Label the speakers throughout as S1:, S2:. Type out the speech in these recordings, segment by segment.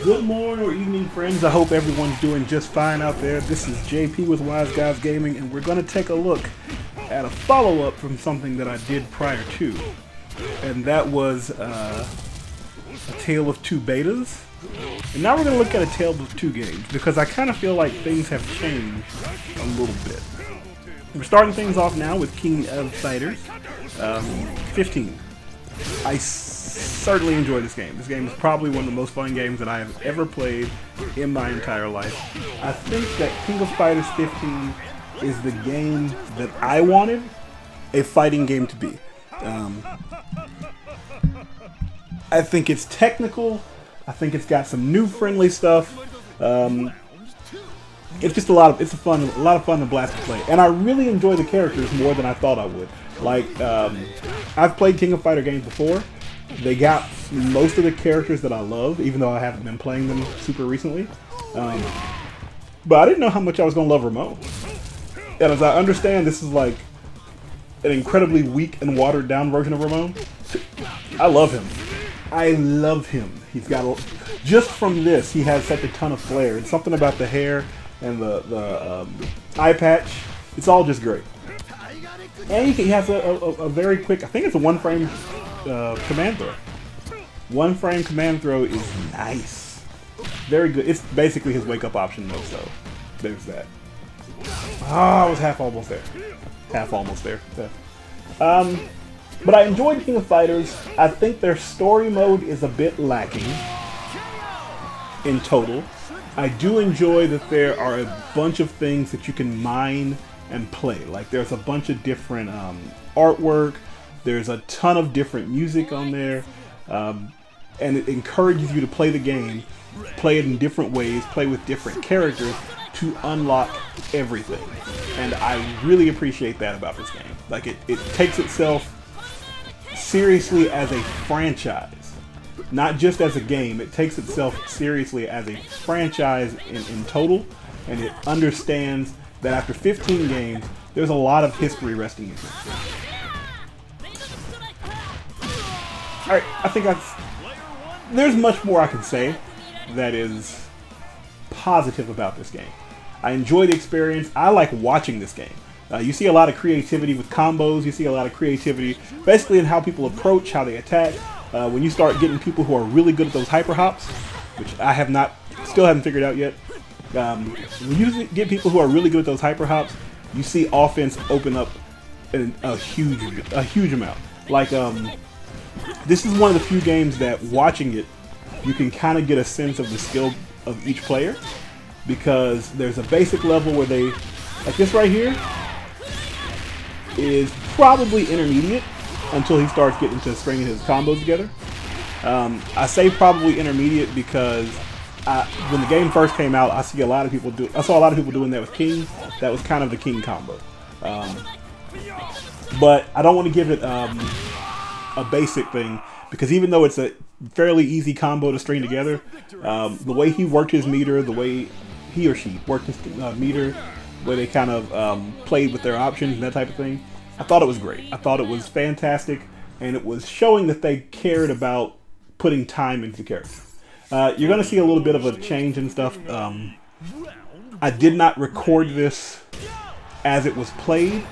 S1: Good morning or evening, friends. I hope everyone's doing just fine out there. This is JP with Wise Guys Gaming, and we're going to take a look at a follow-up from something that I did prior to. And that was a tale of two betas. And now we're going to look at a tale of two games, because I kind of feel like things have changed a little bit. We're starting things off now with King of Fighters 15. I certainly enjoy this game. This game is probably one of the most fun games that I have ever played in my entire life. I think that King of Fighters 15 is the game that I wanted a fighting game to be. I think it's technical. I think it's got some new friendly stuff. It's just a lot of fun and blast to play, and I really enjoy the characters more than I thought I would. Like, I've played King of Fighter games before. They got most of the characters that I love, even though I haven't been playing them super recently. But I didn't know how much I was going to love Ramon. And as I understand, this is like an incredibly weak and watered down version of Ramon. I love him. I love him. He's got just from this, he has such a ton of flair. It's something about the hair and the eye patch. It's all just great. And he has a very quick, I think it's a one-frame command throw. One-frame command throw is nice. Very good. It's basically his wake-up option though, so there's that. Ah, I was half almost there. Half almost there. But I enjoyed King of Fighters. I think their story mode is a bit lacking in total. I do enjoy that there are a bunch of things that you can mine and play. Like, there's a bunch of different artwork. There's a ton of different music on there. And it encourages you to play the game, play it in different ways, play with different characters to unlock everything. And I really appreciate that about this game. Like, it takes itself seriously as a franchise. Not just as a game, it takes itself seriously as a franchise in total, and it understands that after 15 games, there's a lot of history resting in it. Alright, I think there's much more I can say that is positive about this game. I enjoy the experience. I like watching this game. You see a lot of creativity with combos. You see a lot of creativity basically in how people approach, how they attack. When you start getting people who are really good at those hyper hops, which I still haven't figured out yet. When you get people who are really good at those hyper hops, you see offense open up in a huge amount. Like, this is one of the few games that watching it, you can kind of get a sense of the skill of each player, because there's a basic level where they, like this right here, is probably intermediate until he starts getting to stringing his combos together. I say probably intermediate because when the game first came out, I saw a lot of people doing that with King. That was kind of the King combo. But I don't want to give it a basic thing, because even though it's a fairly easy combo to string together, the way he worked his meter, the way he or she worked his meter, where they kind of played with their options and that type of thing, I thought it was great. I thought it was fantastic, and it was showing that they cared about putting time into the character. You're going to see a little bit of a change and stuff. I did not record this as it was played.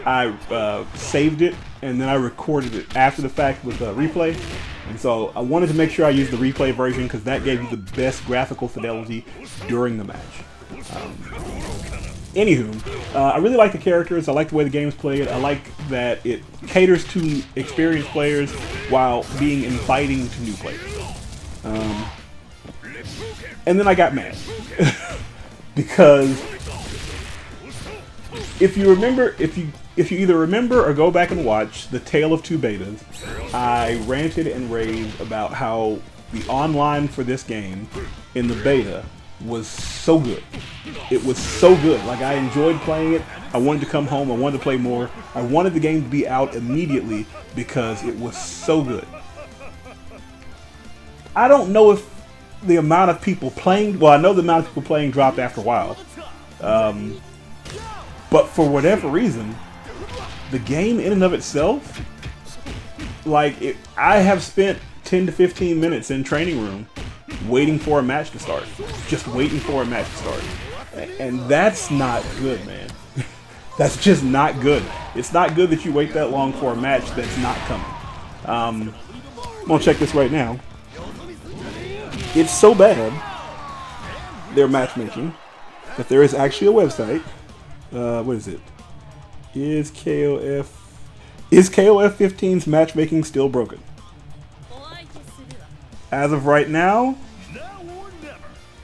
S1: I saved it, and then I recorded it after the fact with a replay. And so I wanted to make sure I used the replay version, because that gave you the best graphical fidelity during the match. Anywho, I really like the characters. I like the way the game's played. I like that it caters to experienced players while being inviting to new players. And then I got mad because if you either remember or go back and watch the Tale of Two Betas, I ranted and raved about how the online for this game in the beta was so good. It was so good. Like, I enjoyed playing it. I wanted to come home. I wanted to play more. I wanted the game to be out immediately because it was so good. I don't know if the amount of people playing, well, I know the amount of people playing dropped after a while. But for whatever reason, the game in and of itself, like, I have spent 10 to 15 minutes in training room waiting for a match to start. Just waiting for a match to start. And that's not good, man. That's just not good. It's not good that you wait that long for a match that's not coming. I'm gonna check this right now. It's so bad, their matchmaking, that there is actually a website. What is it? Is KOF 15's matchmaking still broken? As of right now,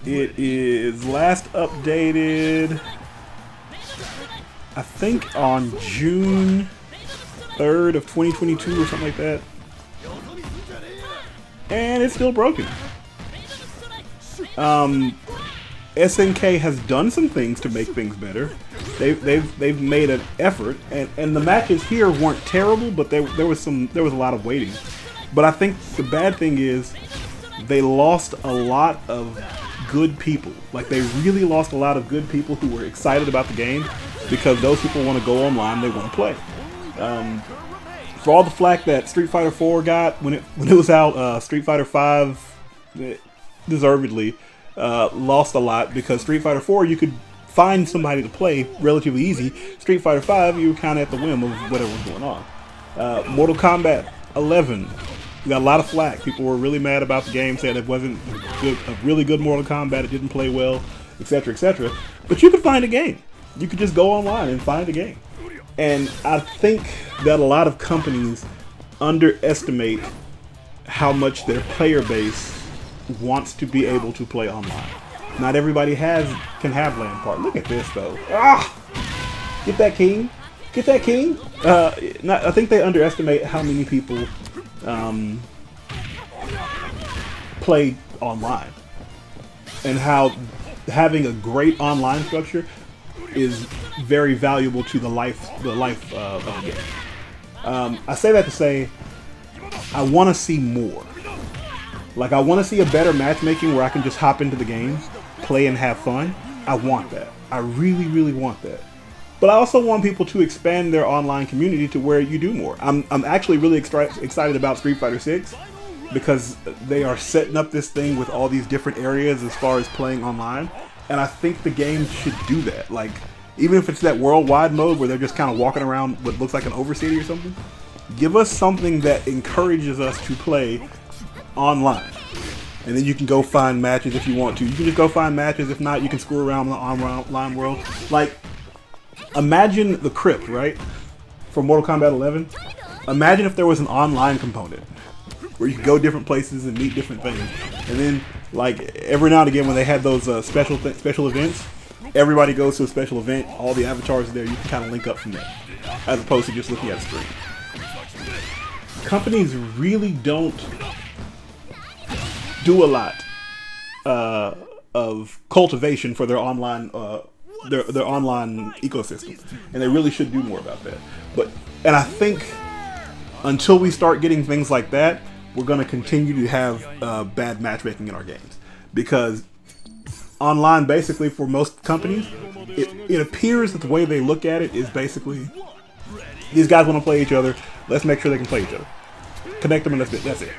S1: it is last updated, I think, on June 3rd of 2022 or something like that. And it's still broken. SNK has done some things to make things better. They've made an effort, and the matches here weren't terrible, but there was a lot of waiting. But I think the bad thing is they lost a lot of good people. Like, they really lost a lot of good people who were excited about the game, because those people want to go online, they want to play. For all the flack that Street Fighter 4 got when it was out, Street Fighter 5 deservedly lost a lot, because Street Fighter 4 you could find somebody to play relatively easy. Street Fighter 5 you were kind of at the whim of whatever was going on. Mortal Kombat 11 got a lot of flack. People were really mad about the game, saying it wasn't a really good Mortal Kombat, it didn't play well, etc., etc. But you could find a game. You could just go online and find a game. And I think that a lot of companies underestimate how much their player base wants to be able to play online. Not everybody can have LAN party. Look at this though. Ah! Get that king. Get that king. I think they underestimate how many people play online, and how having a great online structure is very valuable to the life of the game. I say that to say I want to see more. Like, I want to see a better matchmaking where I can just hop into the game, play and have fun. I want that. I really, really want that. But I also want people to expand their online community to where you do more. I'm actually really excited about Street Fighter 6, because they are setting up this thing with all these different areas as far as playing online. And I think the game should do that. Like, even if it's that worldwide mode where they're just kind of walking around what looks like an overcity or something, give us something that encourages us to play online. And then you can go find matches if you want to. You can just go find matches. If not, you can screw around in the online world. Like, imagine the crypt, right? For Mortal Kombat 11. Imagine if there was an online component where you could go different places and meet different things. And then, like, every now and again when they had those special events, everybody goes to a special event, all the avatars are there, you can kind of link up from there, as opposed to just looking at a screen. Companies really don't do a lot of cultivation for their online their online ecosystem, and they really should do more about that. And I think until we start getting things like that, we're going to continue to have bad matchmaking in our games, because online, basically, for most companies, it appears that the way they look at it is basically, these guys want to play each other, let's make sure they can play each other, connect them, and that's it.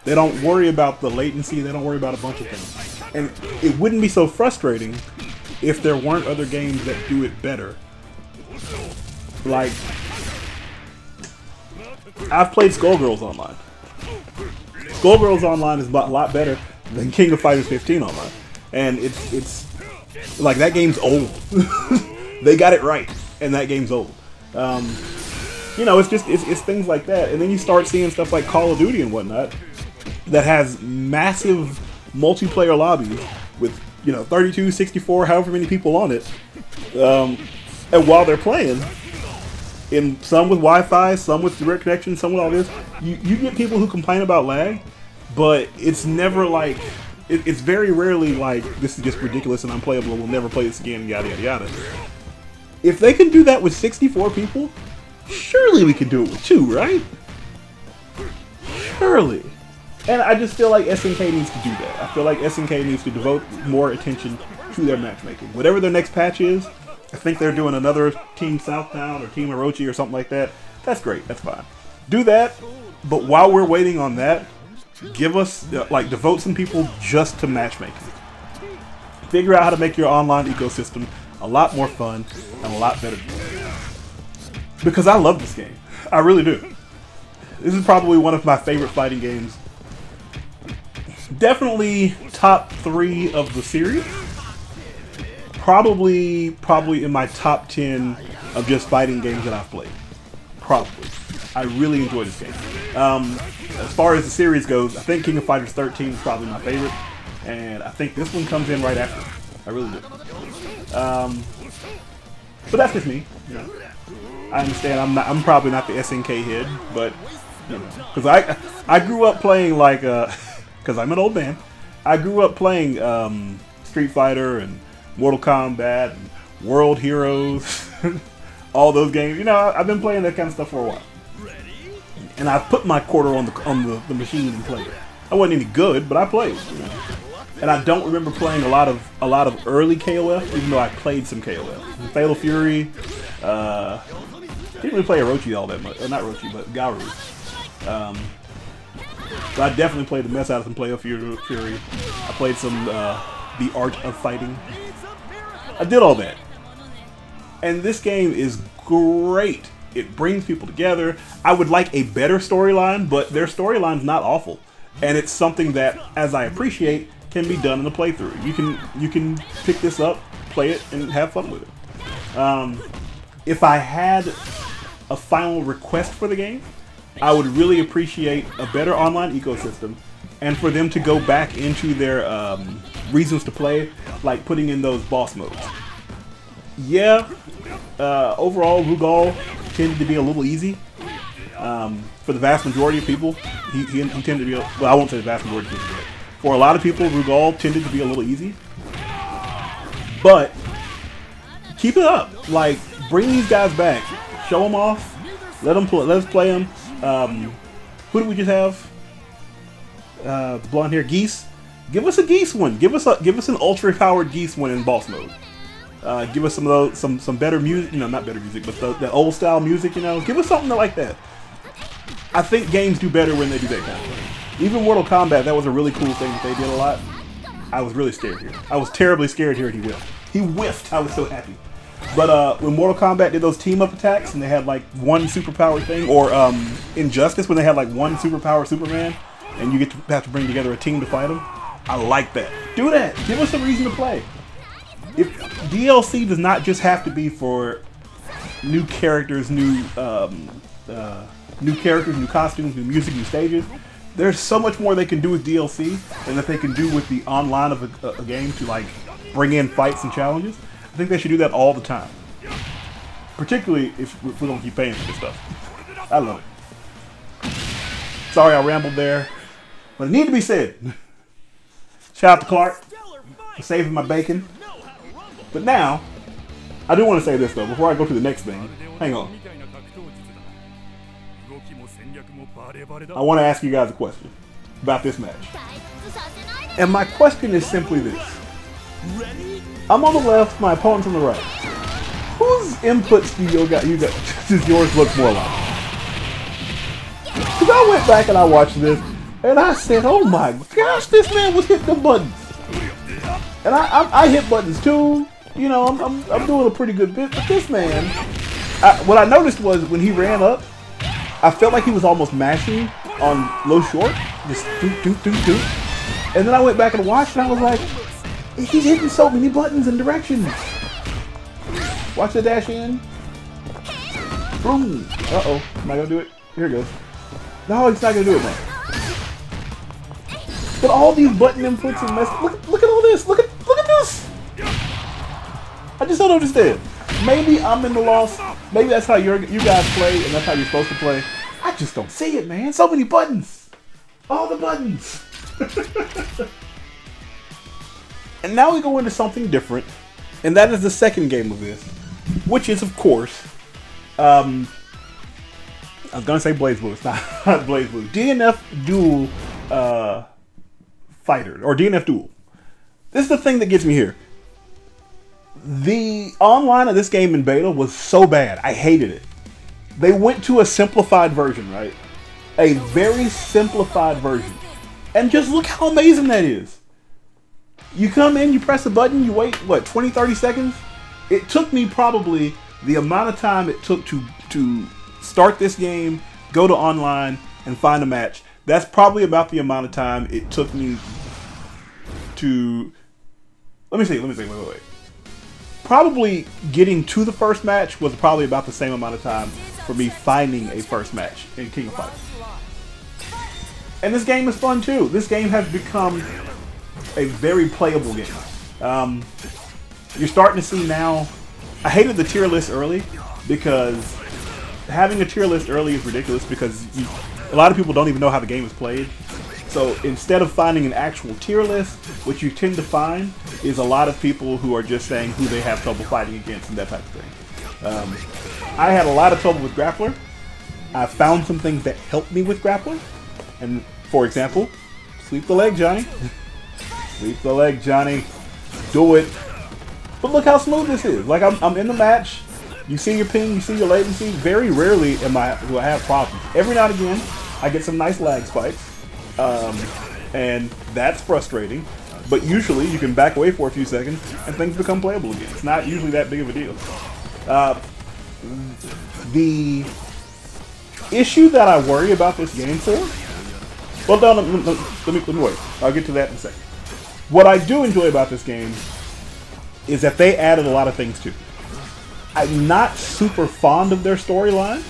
S1: They don't worry about the latency, they don't worry about a bunch of things. And it wouldn't be so frustrating if there weren't other games that do it better. Like, I've played Skullgirls Online. Skullgirls Online is a lot better than King of Fighters 15 Online. And it's like, that game's old. They got it right, and that game's old. You know, it's things like that. And then you start seeing stuff like Call of Duty and whatnot that has massive multiplayer lobbies with, you know, 32, 64, however many people on it. And while they're playing, some with Wi-Fi, some with direct connection, some with all this, you get people who complain about lag, but it's never like, it's very rarely like, this is just ridiculous and unplayable, we'll never play this again, yada yada yada. If they can do that with 64 people, surely we can do it with 2, right? Surely. And I just feel like SNK needs to do that. I feel like SNK needs to devote more attention to their matchmaking. Whatever their next patch is, I think they're doing another Team Southbound or Team Orochi or something like that. That's great. That's fine. Do that. But while we're waiting on that, Give us, like, devote some people just to matchmaking. Figure out how to make your online ecosystem a lot more fun and a lot better. Because I love this game. I really do. This is probably one of my favorite fighting games. Definitely top 3 of the series. Probably in my top 10 of just fighting games that I've played. Probably. I really enjoy this game. As far as the series goes, I think King of Fighters 13 is probably my favorite. And I think this one comes in right after. I really do. But that's just me. You know. I understand I'm probably not the SNK head, but you know, because I grew up playing like because I'm an old man. I grew up playing Street Fighter and Mortal Kombat and World Heroes, all those games. You know, I've been playing that kind of stuff for a while, and I put my quarter on the machine and played it. I wasn't any good, but I played. You know? And I don't remember playing a lot of early KOF, even though I played some KOF. Fatal Fury. Didn't really play Orochi all that much. Not Orochi, but Garu. So I definitely played the mess out of some Fatal Fury. I played some The Art of Fighting. I did all that. And this game is great. It brings people together. I would like a better storyline, but their storyline's not awful. And it's something that, as I appreciate, can be done in the playthrough. You can pick this up, play it, and have fun with it. If I had a final request for the game, I would really appreciate a better online ecosystem, and for them to go back into their reasons to play, like putting in those boss modes. Yeah, overall, Rugal tended to be a little easy. For the vast majority of people, he tended to be, well, I won't say the vast majority of people, but for a lot of people, Rugal tended to be a little easy. But keep it up. Like, bring these guys back. Show them off. Let us play them. Who do we just have? Blonde hair Geese. Give us a Geese one. Give us an ultra powered Geese one in boss mode. Give us some of those, some better music. You know, not better music, but the old style music. You know, give us something like that. I think games do better when they do that kind of thing. Even Mortal Kombat, that was a really cool thing that they did a lot. I was really scared here. I was terribly scared here, and he whiffed. He whiffed. I was so happy. But when Mortal Kombat did those team-up attacks, and they had like one superpower thing, or Injustice, when they had like one superpower Superman, and you have to bring together a team to fight him, I like that. Do that. Give us a reason to play. If DLC does not just have to be for new characters, new costumes, new music, new stages. There's so much more they can do with DLC than that they can do with the online of a game to like bring in fights and challenges. I think they should do that all the time. Particularly if we're going to keep paying for this stuff. I love it. Sorry I rambled there, but it needed to be said. Shout out to Clark for saving my bacon. But now, I do want to say this though, before I go to the next thing. Hang on. I want to ask you guys a question about this match. And my question is simply this. I'm on the left, my opponent's on the right. Whose inputs does yours look more like? Because I went back and I watched this, and I said, oh my gosh, this man was hitting the buttons. And I hit buttons too. You know, I'm doing a pretty good bit, but this man, what I noticed was when he ran up, I felt like he was almost mashing on low short, just doot, doot, doot, doot. And then I went back and watched, and I was like, he's hitting so many buttons and directions. Watch the dash in. Boom. Uh-oh. Am I going to do it? Here it goes. No, he's not going to do it, man. But all these button inputs and mess. Look at all this. Look at this. I just don't understand. Maybe I'm in the loss. Maybe that's how you guys play, and that's how you're supposed to play. I just don't see it, man. So many buttons. All the buttons. And now we go into something different, and that is the second game of this, which is, of course, I was going to say BlazBlue. It's not BlazBlue. DNF Duel Fighter, or DNF Duel. This is the thing that gets me here. The online of this game in beta was so bad. I hated it. They went to a simplified version, right? A very simplified version. And just look how amazing that is. You come in, you press a button, you wait, what, 20, 30 seconds? It took me probably the amount of time it took to start this game, go to online, and find a match. That's probably about the amount of time it took me to... Let me see, wait. Probably getting to the first match was probably about the same amount of time for me finding a first match in King of Fighters. And this game is fun too. This game has become a very playable game. You're starting to see now... I hated the tier list early because having a tier list early is ridiculous because a lot of people don't even know how the game is played. So instead of finding an actual tier list, what you tend to find is a lot of people who are just saying who they have trouble fighting against and that type of thing. I had a lot of trouble with Grappler. I found some things that helped me with Grappler. And for example, sweep the leg, Johnny. Sweep the leg, Johnny. Do it. But look how smooth this is. Like I'm in the match. You see your ping, you see your latency. Very rarely do I have problems. Every now and again, I get some nice lag spikes. And that's frustrating. But usually you can back away for a few seconds and things become playable again. It's not usually that big of a deal. The issue that I worry about this game for... Well, no, let me wait. I'll get to that in a second. What I do enjoy about this game is that they added a lot of things to it. I'm not super fond of their storyline,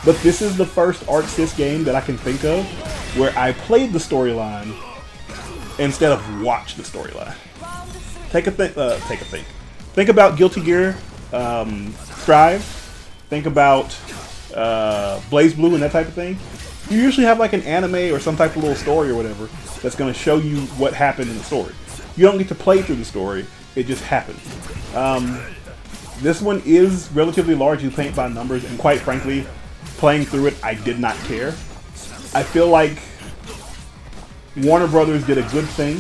S1: but this is the first ArcSys game that I can think of where I played the storyline instead of watched the storyline. Take a think. Think about Guilty Gear Strive. Think about Blaze Blue and that type of thing. You usually have like an anime or some type of little story or whatever that's going to show you what happened in the story. You don't get to play through the story. It just happens. This one is relatively large. You paint by numbers, and quite frankly, playing through it, I did not care. I feel like Warner Brothers did a good thing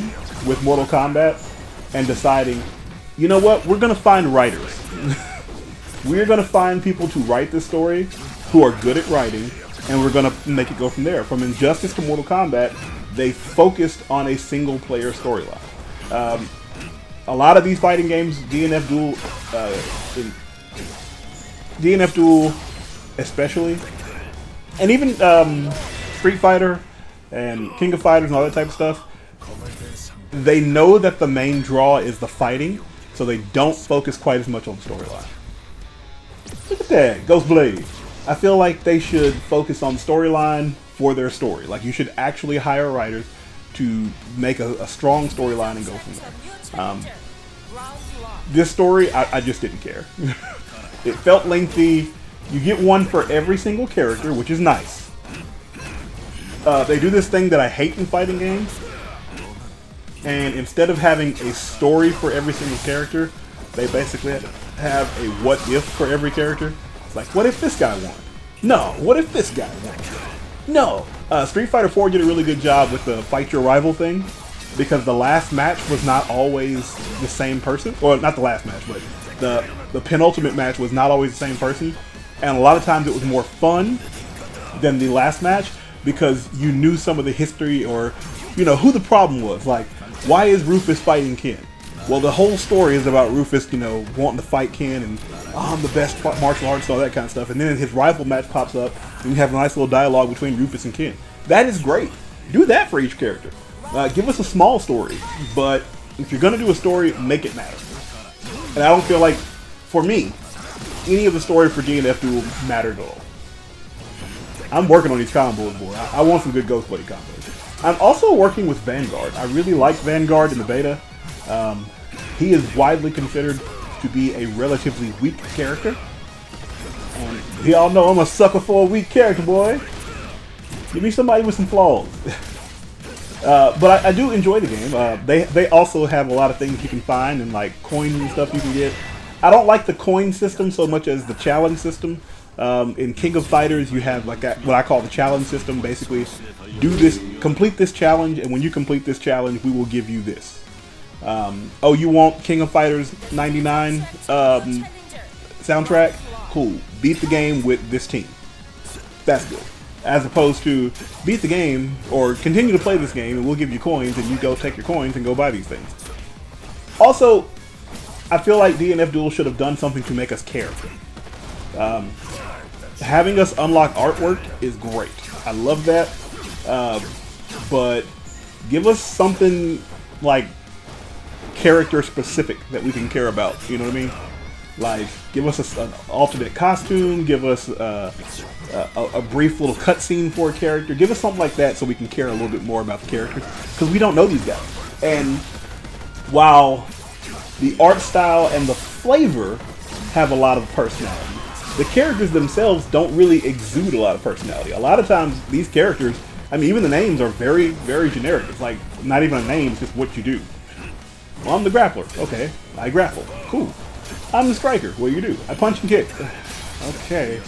S1: with Mortal Kombat and deciding, you know what, we're going to find writers. We're going to find people to write this story who are good at writing, and we're going to make it go from there. From Injustice to Mortal Kombat, they focused on a single-player storyline. A lot of these fighting games, DNF Duel especially, and even Street Fighter and King of Fighters and all that type of stuff, they know that the main draw is the fighting, so they don't focus quite as much on the storyline. Look at that, Ghost Blade. I feel like they should focus on the storyline for their story. Like, you should actually hire writers to make a strong storyline and go from there. This story, I just didn't care. It felt lengthy. You get one for every single character, which is nice. They do this thing that I hate in fighting games. And instead of having a story for every single character, they basically have a what if for every character. It's like, what if this guy won? No. What if this guy won? No. Street Fighter 4 did a really good job with the fight your rival thing, because the last match was not always the same person. Or not the last match, but the penultimate match was not always the same person. And a lot of times it was more fun than the last match because you knew some of the history, or you know who the problem was. Like, why is Rufus fighting Ken? Well, the whole story is about Rufus, you know, wanting to fight Ken and, oh, I'm the best martial artist and all that kind of stuff. And then his rival match pops up and you have a nice little dialogue between Rufus and Ken. That is great. Do that for each character. Give us a small story, but if you're going to do a story, make it matter. And I don't feel like, for me, any of the story for DNF Duel mattered at all. I'm working on these combos, boy. I want some good Ghost Blade combos. I'm also working with Vanguard. I really like Vanguard in the beta. He is widely considered to be a relatively weak character. And we all know I'm a sucker for a weak character, boy. Give me somebody with some flaws. But I do enjoy the game. They also have a lot of things you can find, and like coins and stuff you can get. I don't like the coin system so much as the challenge system. In King of Fighters, you have like what I call the challenge system. Basically, do this, complete this challenge, and when you complete this challenge, we will give you this. Oh, you want King of Fighters 99 soundtrack? Cool. Beat the game with this team. That's good. as opposed to beat the game or continue to play this game and we'll give you coins and you go take your coins and go buy these things. Also, I feel like DNF Duel should have done something to make us care. Having us unlock artwork is great. I love that. But give us something like character specific that we can care about. You know what I mean? Like, give us an alternate costume. Give us a brief little cutscene for a character. Give us something like that so we can care a little bit more about the characters. Because we don't know these guys. And while the art style and the flavor have a lot of personality, the characters themselves don't really exude a lot of personality. A lot of times, these characters, I mean, even the names are very, very generic. It's like, not even a name, it's just what you do. Well, I'm the grappler. Okay, I grapple. Cool. I'm the striker. What do you do? I punch and kick. Okay.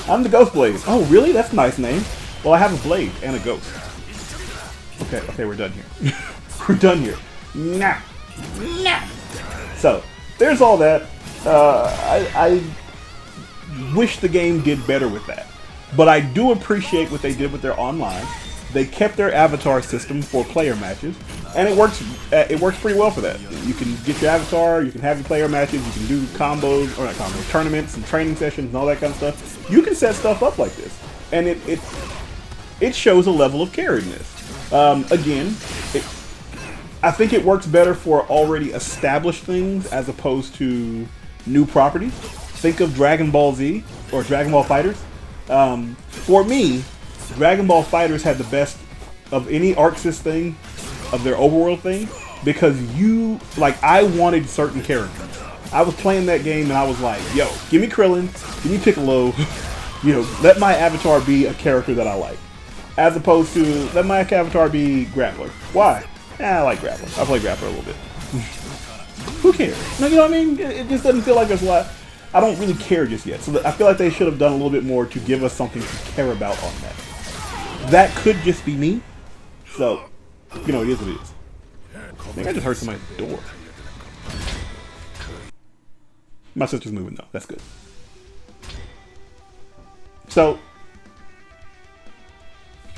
S1: I'm the ghost blade. Oh, really? That's a nice name. Well, I have a blade and a ghost. Okay, we're done here. We're done here. Nah. Nah. So, there's all that. I wish the game did better with that. But I do appreciate what they did with their online. They kept their avatar system for player matches, and it works pretty well for that. You can get your avatar, you can have your player matches, you can do combos, or not combos, tournaments and training sessions and all that kind of stuff. You can set stuff up like this, and it shows a level of care in this. Again, I think it works better for already established things as opposed to new properties. Think of Dragon Ball Z or Dragon Ball Fighters. For me, Dragon Ball Fighters had the best of any ArcSys thing, of their overworld thing, because I wanted certain characters. I was playing that game and I was like, yo, give me Krillin, give me Piccolo, you know, let my avatar be a character that I like. As opposed to, let my avatar be Grappler. Why? I like Grappler. I play Grappler a little bit. Who cares? No, you know what I mean? It just doesn't feel like there's a lot. I don't really care just yet. So I feel like they should have done a little bit more to give us something to care about on that. That could just be me. So, you know, it is what it is. I think I just heard somebody at the door. My sister's moving though. That's good. So,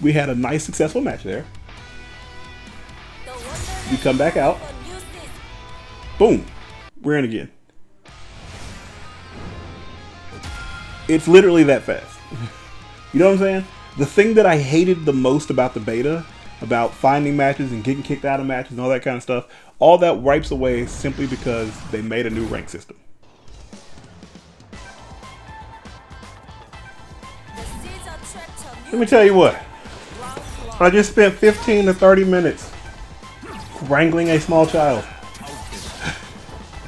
S1: we had a nice successful match there. We come back out. Boom. We're in again. It's literally that fast. You know what I'm saying? The thing that I hated the most about the beta, about finding matches and getting kicked out of matches and all that kind of stuff, all that wipes away simply because they made a new rank system. Let me tell you what. I just spent 15 to 30 minutes wrangling a small child.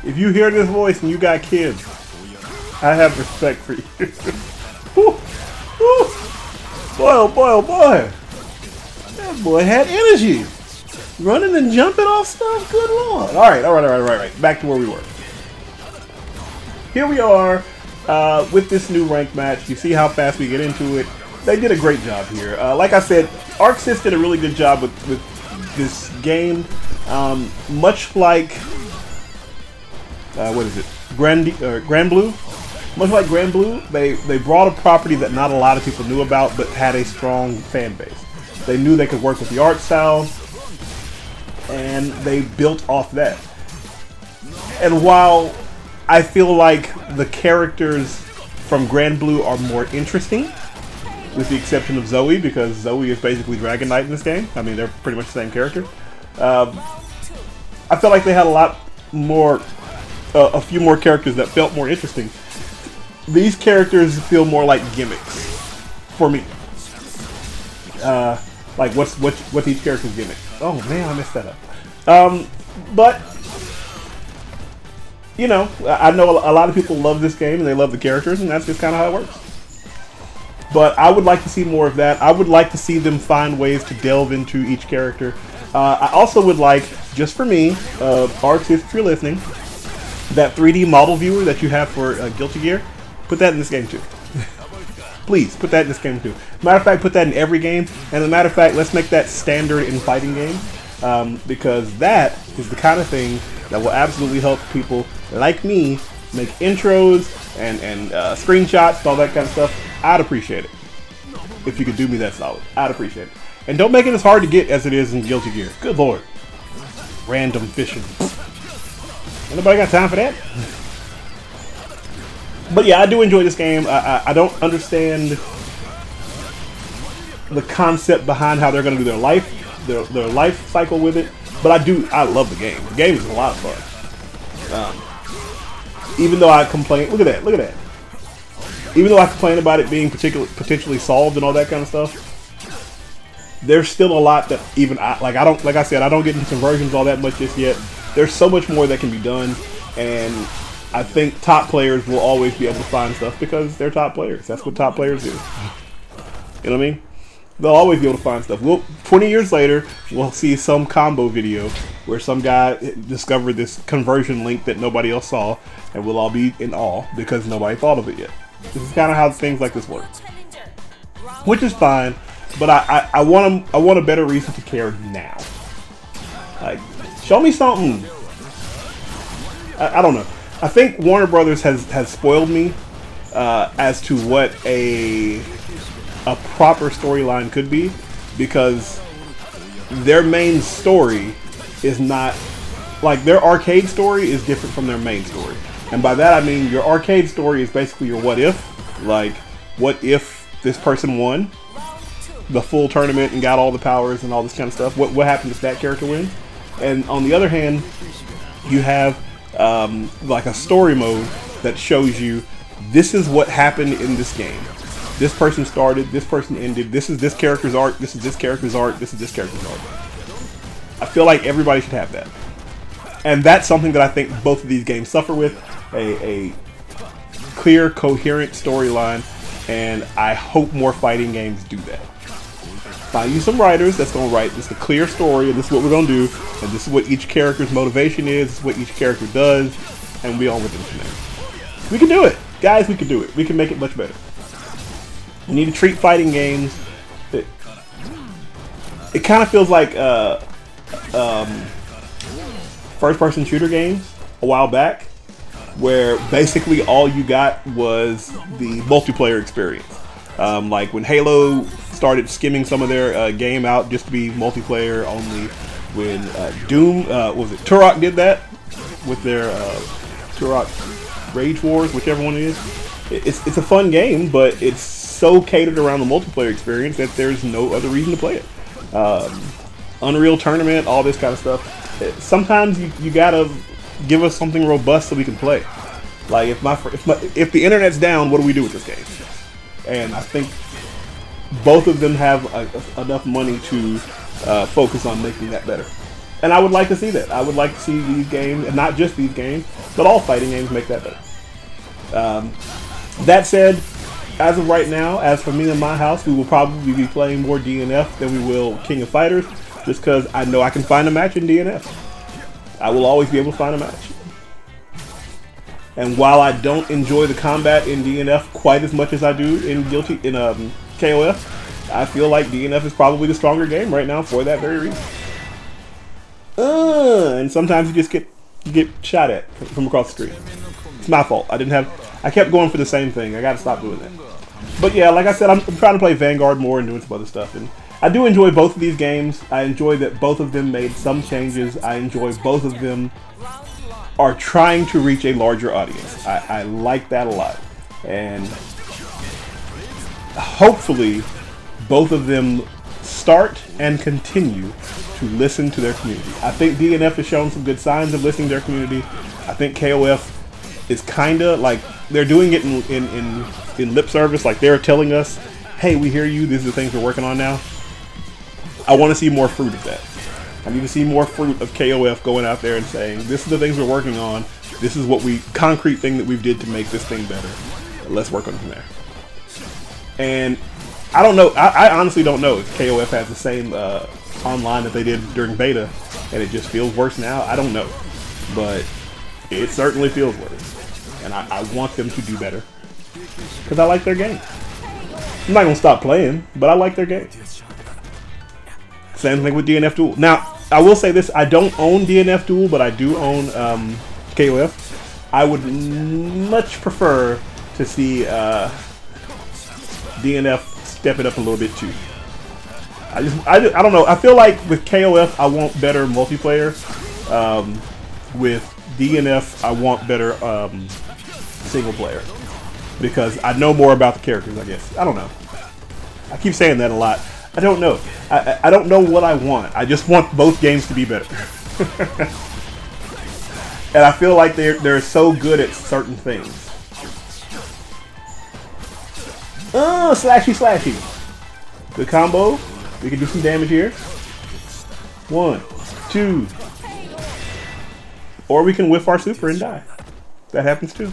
S1: If you hear this voice and you got kids, I have respect for you. Woo, woo. Boy, oh boy, oh boy. That boy had energy. Running and jumping off stuff, good lord. Alright. Back to where we were. Here we are with this new rank match. You see how fast we get into it. They did a great job here. Like I said, ArcSys did a really good job with this game. Much like, what is it? Grand Blue? Much like Grand Blue, they brought a property that not a lot of people knew about, but had a strong fan base. They knew they could work with the art style, and they built off that. And while I feel like the characters from Grand Blue are more interesting, with the exception of Zoe, because Zoe is basically Dragon Knight in this game. I mean, they're pretty much the same character. I felt like they had a lot more, a few more characters that felt more interesting. These characters feel more like gimmicks for me. Like what's each character's gimmick? Oh man, I messed that up. But you know, I know a lot of people love this game and they love the characters, and that's just kind of how it works. But I would like to see more of that. I would like to see them find ways to delve into each character. I also would like, just for me, ArcSys, if you're listening, that 3D model viewer that you have for Guilty Gear, put that in this game too. Please, put that in this game too. Matter of fact, put that in every game. And as a matter of fact, let's make that standard in fighting games. Because that is the kind of thing that will absolutely help people like me make intros and screenshots, all that kind of stuff. I'd appreciate it. if you could do me that solid. I'd appreciate it. And don't make it as hard to get as it is in Guilty Gear. Good lord. Random fishing. Ain't nobody got time for that. But yeah, I do enjoy this game. I don't understand the concept behind how they're going to do their life cycle with it. But I love the game. The game is a lot of fun. Even though I complain, look at that. Even though I complain about it being potentially solved and all that kind of stuff, there's still a lot that even like I said, I don't get into conversions all that much just yet. There's so much more that can be done, and I think top players will always be able to find stuff because they're top players. That's what top players do. You know what I mean? They'll always be able to find stuff. 20 years later, we'll see some combo video where some guy discovered this conversion link that nobody else saw, and we'll all be in awe because nobody thought of it yet. This is kind of how things like this work, which is fine. But I want a better reason to care now. Like, show me something. I don't know. I think Warner Brothers has spoiled me as to what a proper storyline could be, because their main story is not like their arcade story is different from their main story, and by that I mean your arcade story is basically your what if, like what if this person won the full tournament and got all the powers and all this kind of stuff. What happens if that character wins? And on the other hand, you have like a story mode that shows you this is what happened in this game. This person started, this person ended, this is this character's arc, this is this character's arc, this is this character's arc. I feel like everybody should have that. And that's something that I think both of these games suffer with, a clear, coherent storyline, and I hope more fighting games do that. Find you some writers that's going to write this a clear story, and this is what we're going to do, and this is what each character's motivation is, this is what each character does, and we on with it from there. We can do it. Guys, we can do it. We can make it much better. We need to treat fighting games. It kind of feels like first-person shooter games a while back, where basically all you got was the multiplayer experience. Like when Halo started skimming some of their game out just to be multiplayer only. When Doom, was it Turok did that with their Turok Rage Wars, whichever one it is. It's a fun game, but it's so catered around the multiplayer experience that there's no other reason to play it. Unreal Tournament, all this kind of stuff. Sometimes you gotta give us something robust so we can play. Like if the internet's down, what do we do with this game? And I think both of them have enough money to focus on making that better. And I would like to see that. I would like to see these games, and not just these games, but all fighting games make that better. That said, as of right now, as for me and my house, we will probably be playing more DNF than we will King of Fighters, just because I know I can find a match in DNF. I will always be able to find a match. And while I don't enjoy the combat in DNF quite as much as I do in KOF, I feel like DNF is probably the stronger game right now for that very reason. And sometimes you just get shot at from across the street. It's my fault. I kept going for the same thing. I gotta stop doing that. But yeah, like I said, I'm trying to play Vanguard more and doing some other stuff. And I do enjoy both of these games. I enjoy that both of them made some changes. I enjoy both of them are trying to reach a larger audience. I like that a lot. And hopefully both of them start and continue to listen to their community. I think DNF has shown some good signs of listening to their community. I think KOF is kinda like they're doing it in lip service, like they're telling us, hey, we hear you, these are the things we're working on now. I want to see more fruit of that. I need to see more fruit of KOF going out there and saying, this is the things we're working on, this is what concrete thing that we did to make this thing better. Let's work on it from there. And I don't know, I honestly don't know if KOF has the same online that they did during beta, and it just feels worse now. I don't know. But it certainly feels worse. And I want them to do better. Because I like their game. I'm not going to stop playing, but I like their game. Same thing with DNF Duel. Now, I will say this. I don't own DNF Duel, but I do own KOF. I would much prefer to see DNF step it up a little bit too. I don't know. I feel like with KOF, I want better multiplayer. With DNF, I want better single player because I know more about the characters. I guess I don't know. I keep saying that a lot. I don't know. I don't know what I want. I just want both games to be better. And I feel like they're so good at certain things. Slashy, slashy. Good combo. We can do some damage here. 1, 2. Or we can whiff our super and die. That happens too.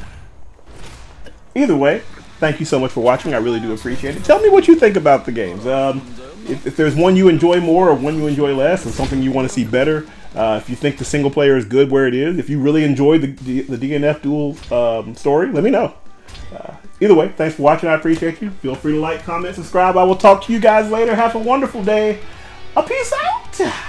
S1: Either way, thank you so much for watching. I really do appreciate it. Tell me what you think about the games. If there's one you enjoy more or one you enjoy less, and something you want to see better. If you think the single player is good where it is. If you really enjoyed the DNF Duel story, let me know. Either way, thanks for watching. I appreciate you. Feel free to like, comment, subscribe. I will talk to you guys later. Have a wonderful day. Peace out.